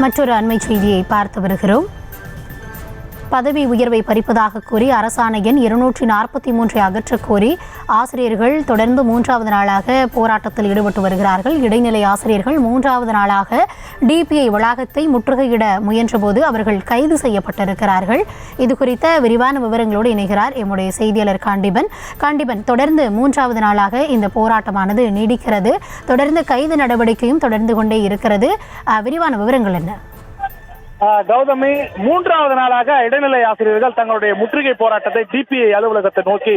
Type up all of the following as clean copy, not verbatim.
மற்றொரு அண்மை செய்தியை பார்த்து வருகிறோம். பதவி உயர்வை பறிப்பதாக கூறி அரசாணை எண் 243 அகற்றக் கோரி ஆசிரியர்கள் தொடர்ந்து 3வது நாளாக போராட்டத்தில் ஈடுபட்டு வருகிறார்கள். இடைநிலை ஆசிரியர்கள் 3வது நாளாக டிபிஐ வளாகத்தை முற்றுகையிட முயன்றபோது அவர்கள் கைது செய்யப்பட்டிருக்கிறார்கள். இது குறித்த விரிவான விவரங்களோடு இணைகிறார் எம்முடைய செய்தியாளர் காண்டிபன். தொடர்ந்து 3வது நாளாக இந்த போராட்டமானது நீடிக்கிறது. தொடர்ந்து கைது நடவடிக்கையும் தொடர்ந்து கொண்டே இருக்கிறது. விரிவான விவரங்கள் என்ன? கௌதமி, 3வது நாளாக இடைநிலை ஆசிரியர்கள் தங்களுடைய முற்றுகை போராட்டத்தை டிபிஐ அலுவலகத்தை நோக்கி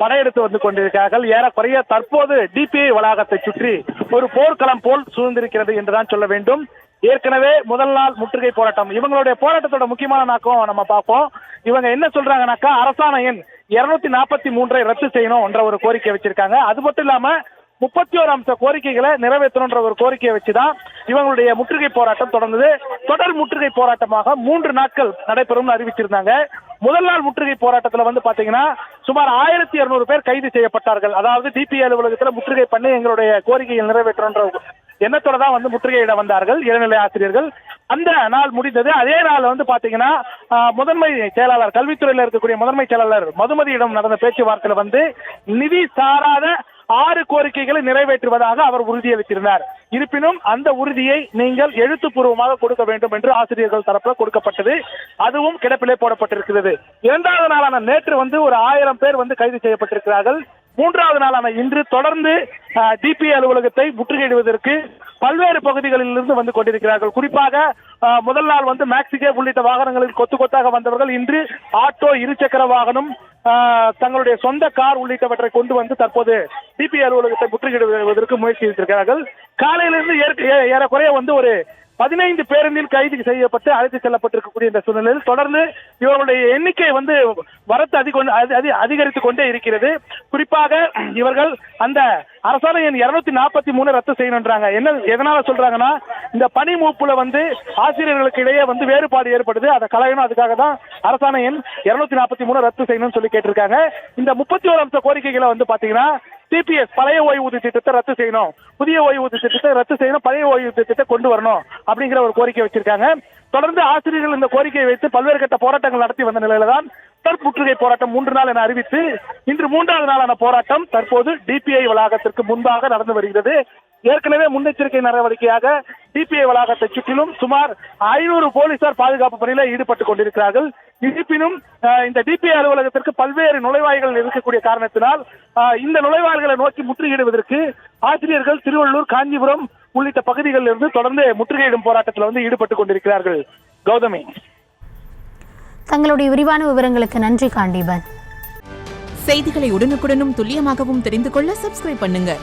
படையெடுத்து வந்து கொண்டிருக்கிறார்கள். ஏறக்குறைய தற்போது டிபிஐ வளாகத்தை சுற்றி ஒரு போர்க்களம் போல் சூழ்ந்திருக்கிறது என்றுதான் சொல்ல வேண்டும். ஏற்கனவே முதல் நாள் முற்றுகை போராட்டம், இவங்களுடைய போராட்டத்தோட முக்கியமான நோக்கம் நம்ம பார்ப்போம். இவங்க என்ன சொல்றாங்கன்னாக்கா, அரசாணை எண் 243 ரத்து செய்யணும் என்ற ஒரு கோரிக்கை வச்சிருக்காங்க. அது மட்டும் இல்லாம 31 அம்ச கோரிக்கைகளை நிறைவேற்றணுன்ற ஒரு கோரிக்கையை வச்சுதான் இவங்களுடைய முற்றுகை போராட்டம் தொடர்ந்தது. தொடர் முற்றுகை போராட்டமாக 3 நாட்கள் நடைபெறும் அறிவிச்சிருந்தாங்க. முதல் நாள் முற்றுகை போராட்டத்தில் பாத்தீங்கன்னா சுமார் 1200 பேர் கைது செய்யப்பட்டார்கள். அதாவது டிபிஐ அலுவலகத்தில் முற்றுகை பண்ணி எங்களுடைய கோரிக்கைகள் நிறைவேற்றணுன்ற எண்ணத்தோட தான் முற்றுகையிட வந்தார்கள் இடைநிலை ஆசிரியர்கள். அந்த நாள் முடிந்தது. அதே நாள் பாத்தீங்கன்னா முதன்மை செயலாளர், கல்வித்துறையில் இருக்கக்கூடிய முதன்மை செயலாளர் மதுமதியிடம் நடந்த பேச்சுவார்த்தையில நிதி சாராத 6 கோரிக்கைகளை நிறைவேற்றுவதாக அவர் உறுதியளித்திருந்தார். இருப்பினும் அந்த உறுதியை நீங்கள் எழுத்துப்பூர்வமாக கொடுக்க வேண்டும் என்று ஆசிரியர்கள் தரப்பில் கொடுக்கப்பட்டது. அதுவும் கிடப்பிலே போடப்பட்டிருக்கிறது. 2வது நாளான நேற்று ஒரு 1000 பேர் கைது செய்யப்பட்டிருக்கிறார்கள். 3வது நாளான இன்று தொடர்ந்து டிபிஐ அலுவலகத்தை முற்றுகையிடுவதற்கு பல்வேறு பகுதிகளில் இருந்து கொண்டிருக்கிறார்கள். குறிப்பாக முதல் நாள் மேக்சிகே உள்ளிட்ட வாகனங்களில் கொத்து கொத்தாக வந்தவர்கள் இன்று ஆட்டோ, இருசக்கர வாகனம், தங்களுடைய சொந்த கார் உள்ளிட்டவற்றை கொண்டு தற்போது டிபிஐ அலுவலகத்தை முற்றுகையிடுவதற்கு முயற்சி செய்திருக்கிறார்கள். காலையிலிருந்து ஏறக்குறைய ஒரு 15 பேருந்தில் கைது செய்யப்பட்டு அழைத்து செல்லப்பட்டிருக்கக்கூடிய இந்த சூழ்நிலையில் தொடர்ந்து இவர்களுடைய எண்ணிக்கை வரத்து அதிகரித்துக் கொண்டே இருக்கிறது. குறிப்பாக இவர்கள் அந்த அரசாணை எண் 243 ரத்து செய்யணுன்றாங்க. எதனால சொல்றாங்கன்னா, இந்த பணி மூப்புல ஆசிரியர்களுக்கு இடையே வேறுபாடு ஏற்படுது, அதை களையணும். அதுக்காக தான் அரசாணை எண் 243 ரத்து செய்யணும்னு சொல்லி கேட்டிருக்காங்க. இந்த 31 அம்ச கோரிக்கைகளை பாத்தீங்கன்னா, டிபிஎஸ் பழைய ஓய்வூதிய திட்டத்தை ரத்து செய்யணும், புதிய ஓய்வூதிய திட்டத்தை ரத்து செய்யணும், பழைய ஓய்வூதிய திட்டத்தை கொண்டு வரணும் அப்படிங்கிற ஒரு கோரிக்கை வச்சிருக்காங்க. தொடர்ந்து ஆசிரியர்கள் இந்த கோரிக்கையை வைத்து பல்வேறு கட்ட போராட்டங்கள் நடத்தி வந்த நிலையில தான் முற்றுகை போராட்டம் 3 நாள் என அறிவித்து இன்று 3வது நாளான போராட்டம் தற்போது டிபிஐ வளாகத்திற்கு முன்பாக நடந்து வருகிறது. ஏற்கனவே முன்னெச்சரிக்கை நடவடிக்கையாக டிபிஐ வளாகத்தை சுற்றிலும் சுமார் 500 போலீசார் பாதுகாப்பு பணியில ஈடுபட்டுக் கொண்டிருக்கிறார்கள். இருப்பினும் இந்த டிபிஐ அலுவலகத்திற்கு பல்வேறு நுழைவாய்கள் இருக்கக்கூடிய காரணத்தினால் இந்த நுழைவாய்களை நோக்கி முற்றுகையிடுவதற்கு ஆசிரியர்கள் திருவள்ளூர், காஞ்சிபுரம் உள்ளிட்ட பகுதிகளில் இருந்து தொடர்ந்து முற்றுகையிடும் போராட்டத்தில் ஈடுபட்டுக் கொண்டிருக்கிறார்கள். கௌதமி, தங்களுடைய விரிவான விவரங்களுக்கு நன்றி காண்டிபன். செய்திகளை உடனுக்குடனும் துல்லியமாகவும் தெரிந்து கொள்ள சப்ஸ்கிரைப் பண்ணுங்க.